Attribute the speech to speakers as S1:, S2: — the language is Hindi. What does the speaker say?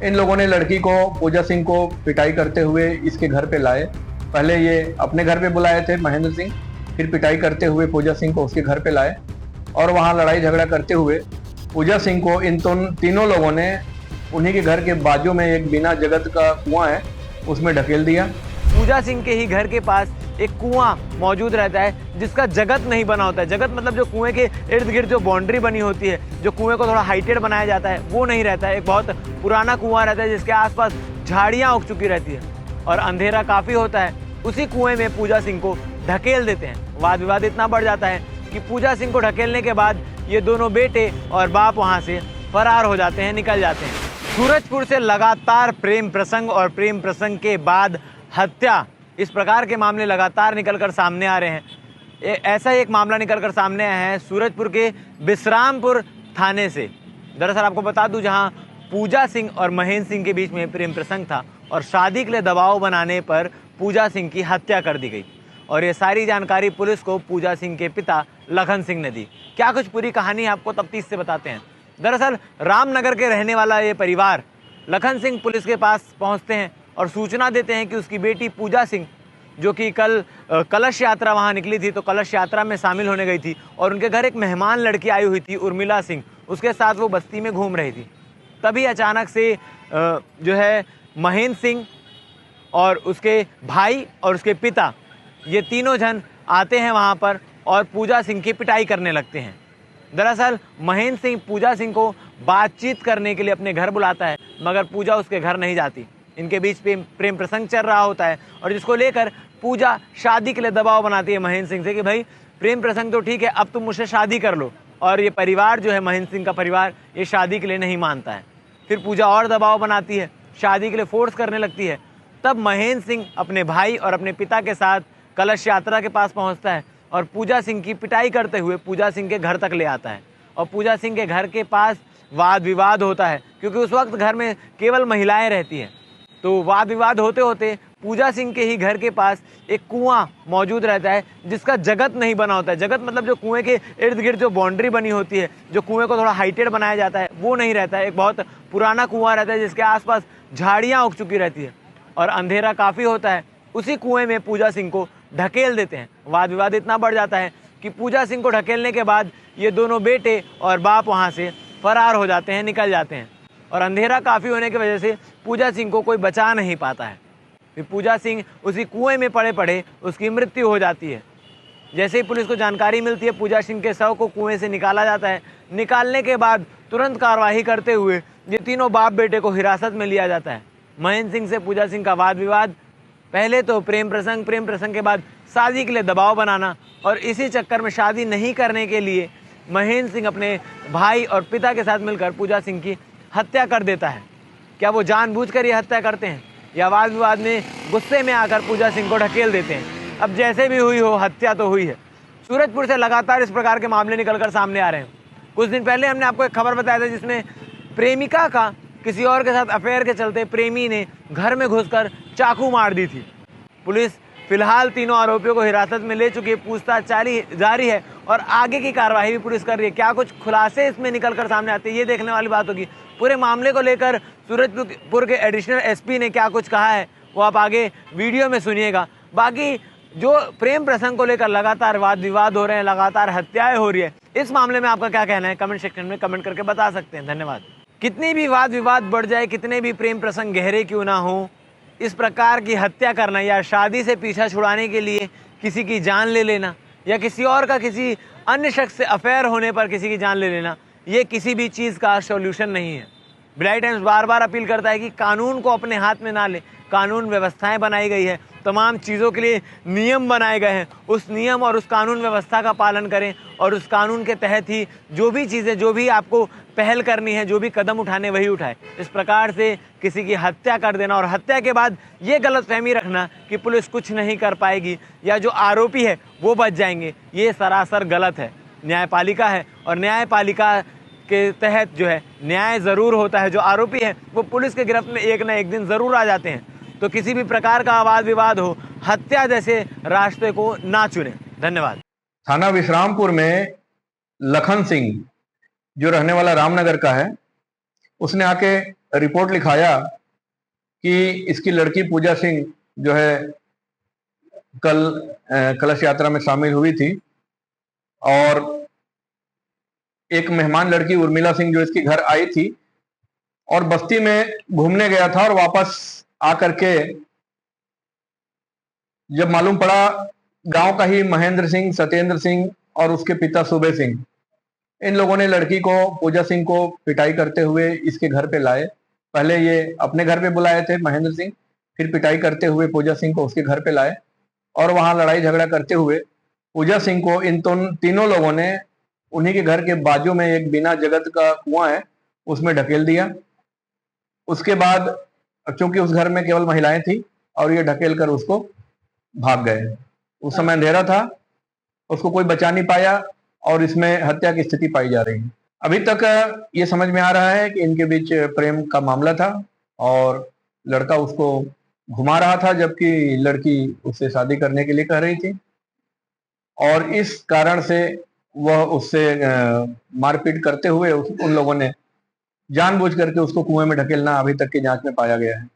S1: इन लोगों ने लड़की को, पूजा सिंह को पिटाई करते हुए इसके घर पे लाए। पहले ये अपने घर पे बुलाए थे महेंद्र सिंह, फिर पिटाई करते हुए पूजा सिंह को उसके घर पे लाए और वहाँ लड़ाई झगड़ा करते हुए पूजा सिंह को इन तीनों लोगों ने उन्हीं के घर के बाजू में एक बिना जगत का कुआं है उसमें ढकेल दिया।
S2: पूजा सिंह के ही घर के पास एक कुआं मौजूद रहता है जिसका जगत नहीं बना होता है। जगत मतलब जो कुएं के इर्द गिर्द जो बाउंड्री बनी होती है, जो कुएं को थोड़ा हाइटेड बनाया जाता है, वो नहीं रहता है। एक बहुत पुराना कुआं रहता है जिसके आसपास झाड़ियां उग चुकी रहती है और अंधेरा काफ़ी होता है। उसी कुएं में पूजा सिंह को ढकेल देते हैं। वाद विवाद इतना बढ़ जाता है कि पूजा सिंह को ढकेलने के बाद ये दोनों बेटे और बाप वहाँ से फरार हो जाते हैं, निकल जाते हैं। सूरजपुर से लगातार प्रेम प्रसंग और प्रेम प्रसंग के बाद हत्या, इस प्रकार के मामले लगातार निकलकर सामने आ रहे हैं। ऐसा ही एक मामला निकलकर सामने आया है सूरजपुर के बिश्रामपुर थाने से। दरअसल आपको बता दूं, जहां पूजा सिंह और महेंद्र सिंह के बीच में प्रेम प्रसंग था और शादी के लिए दबाव बनाने पर पूजा सिंह की हत्या कर दी गई। और ये सारी जानकारी पुलिस को पूजा सिंह के पिता लखन सिंह ने दी। क्या कुछ पूरी कहानी आपको तफ्तीश से बताते हैं। दरअसल रामनगर के रहने वाला ये परिवार लखन सिंह पुलिस के पास पहुंचते हैं और सूचना देते हैं कि उसकी बेटी पूजा सिंह, जो कि कल कलश यात्रा वहां निकली थी, तो कलश यात्रा में शामिल होने गई थी और उनके घर एक मेहमान लड़की आई हुई थी उर्मिला सिंह, उसके साथ वो बस्ती में घूम रही थी। तभी अचानक से जो है महेंद्र सिंह और उसके भाई और उसके पिता, ये तीनों जन आते हैं वहाँ पर और पूजा सिंह की पिटाई करने लगते हैं। दरअसल महेंद्र सिंह पूजा सिंह को बातचीत करने के लिए अपने घर बुलाता है, मगर पूजा उसके घर नहीं जाती। इनके बीच प्रेम प्रसंग चल रहा होता है और जिसको लेकर पूजा शादी के लिए दबाव बनाती है महेंद्र सिंह से कि भाई प्रेम प्रसंग तो ठीक है, अब तुम मुझसे शादी कर लो। और ये परिवार जो है महेंद्र सिंह का परिवार, ये शादी के लिए नहीं मानता है। फिर पूजा और दबाव बनाती है, शादी के लिए फोर्स करने लगती है। तब महेंद्र सिंह अपने भाई और अपने पिता के साथ कलश यात्रा के पास पहुंचता है और पूजा सिंह की पिटाई करते हुए पूजा सिंह के घर तक ले आता है। और पूजा सिंह के घर के पास वाद विवाद होता है, क्योंकि उस वक्त घर में केवल महिलाएं रहती हैं। तो वाद विवाद होते होते पूजा सिंह के ही घर के पास एक कुआं मौजूद रहता है जिसका जगत नहीं बना होता है। जगत मतलब जो कुएं के इर्द गिर्द जो बाउंड्री बनी होती है, जो कुएं को थोड़ा हाइटेड बनाया जाता है, वो नहीं रहता है। एक बहुत पुराना कुआं रहता है जिसके आसपास झाड़ियां उग चुकी रहती है और अंधेरा काफ़ी होता है। उसी कुएं में पूजा सिंह को ढकेल देते हैं। वाद विवाद इतना बढ़ जाता है कि पूजा सिंह को ढकेलने के बाद ये दोनों बेटे और बाप वहाँ से फरार हो जाते हैं, निकल जाते हैं। और अंधेरा काफ़ी होने की वजह से पूजा सिंह को कोई बचा नहीं पाता है। फिर पूजा सिंह उसी कुएं में पड़े पड़े उसकी मृत्यु हो जाती है। जैसे ही पुलिस को जानकारी मिलती है, पूजा सिंह के शव को कुएं से निकाला जाता है। निकालने के बाद तुरंत कार्रवाई करते हुए ये तीनों बाप बेटे को हिरासत में लिया जाता है। महेंद्र सिंह से पूजा सिंह का वाद विवाद, पहले तो प्रेम प्रसंग के बाद शादी के लिए दबाव बनाना, और इसी चक्कर में शादी नहीं करने के लिए महेंद्र सिंह अपने भाई और पिता के साथ मिलकर पूजा सिंह की हत्या कर देता है। क्या वो जानबूझकर ये हत्या करते हैं या वाद विवाद में गुस्से में आकर पूजा सिंह को ढकेल देते हैं? अब जैसे भी हुई हो, हत्या तो हुई है। सूरजपुर से लगातार इस प्रकार के मामले निकलकर सामने आ रहे हैं। कुछ दिन पहले हमने आपको एक खबर बताया था जिसमें प्रेमिका का किसी और के साथ अफेयर के चलते प्रेमी ने घर में घुसकर चाकू मार दी थी। पुलिस फिलहाल तीनों आरोपियों को हिरासत में ले चुकी है, पूछताछ जारी है और आगे की कार्रवाई भी पुलिस कर रही है। क्या कुछ खुलासे इसमें निकलकर सामने आते हैं, ये देखने वाली बात होगी। पूरे मामले को लेकर सूरजपुर के एडिशनल एसपी ने क्या कुछ कहा है वो आप आगे वीडियो में सुनिएगा। बाकी जो प्रेम प्रसंग को लेकर लगातार वाद विवाद हो रहे हैं, लगातार हत्याएं हो रही है, इस मामले में आपका क्या कहना है कमेंट सेक्शन में कमेंट करके बता सकते हैं। धन्यवाद। कितनी भी वाद विवाद बढ़ जाए, कितने भी प्रेम प्रसंग गहरे क्यों ना हो, इस प्रकार की हत्या करना या शादी से पीछा छुड़ाने के लिए किसी की जान ले लेना या किसी और का किसी अन्य शख्स से अफेयर होने पर किसी की जान ले लेना, ये किसी भी चीज़ का सॉल्यूशन नहीं है। ब्राइट टाइम्स बार बार अपील करता है कि कानून को अपने हाथ में ना ले। कानून व्यवस्थाएं बनाई गई है, तमाम चीज़ों के लिए नियम बनाए गए हैं, उस नियम और उस कानून व्यवस्था का पालन करें और उस कानून के तहत ही जो भी चीज़ें, जो भी आपको पहल करनी है, जो भी कदम उठाने वही उठाए। इस प्रकार से किसी की हत्या कर देना और हत्या के बाद ये गलतफहमी रखना कि पुलिस कुछ नहीं कर पाएगी या जो आरोपी है वो बच जाएंगे, ये सरासर गलत है। न्यायपालिका है और न्यायपालिका के तहत जो है न्याय ज़रूर होता है। जो आरोपी है वो पुलिस के गिरफ्त में एक ना एक दिन ज़रूर आ जाते हैं। तो किसी भी प्रकार का वाद विवाद हो, हत्या जैसे रास्ते को ना चुने। धन्यवाद।
S1: थाना विश्रामपुर में लखन सिंह जो रहने वाला रामनगर का है, उसने आके रिपोर्ट लिखाया कि इसकी लड़की पूजा सिंह जो है कल कलश यात्रा में शामिल हुई थी और एक मेहमान लड़की उर्मिला सिंह जो इसके घर आई थी और बस्ती में घूमने गया था और वापस आकर के जब मालूम पड़ा गांव का ही महेंद्र सिंह, सत्येंद्र सिंह और उसके पिता सूबे सिंह, इन लोगों ने लड़की को, पूजा सिंह को पिटाई करते हुए इसके घर पे लाए। पहले ये अपने घर पे बुलाए थे महेंद्र सिंह, फिर पिटाई करते हुए पूजा सिंह को उसके घर पे लाए और वहां लड़ाई झगड़ा करते हुए पूजा सिंह को इन तीनों लोगों ने उन्हीं के घर के बाजू में एक बिना जगत का कुआं है उसमें ढकेल दिया। उसके बाद चूंकि उस घर में केवल महिलाएं थी और ये ढकेल कर उसको भाग गए। उस समय अंधेरा था, उसको कोई बचा नहीं पाया और इसमें हत्या की स्थिति पाई जा रही है। अभी तक ये समझ में आ रहा है कि इनके बीच प्रेम का मामला था और लड़का उसको घुमा रहा था जबकि लड़की उससे शादी करने के लिए कह रही थी और इस कारण से वह उससे मारपीट करते हुए उन लोगों ने जानबूझ करके उसको कुएं में ढकेलना अभी तक की जांच में पाया गया है।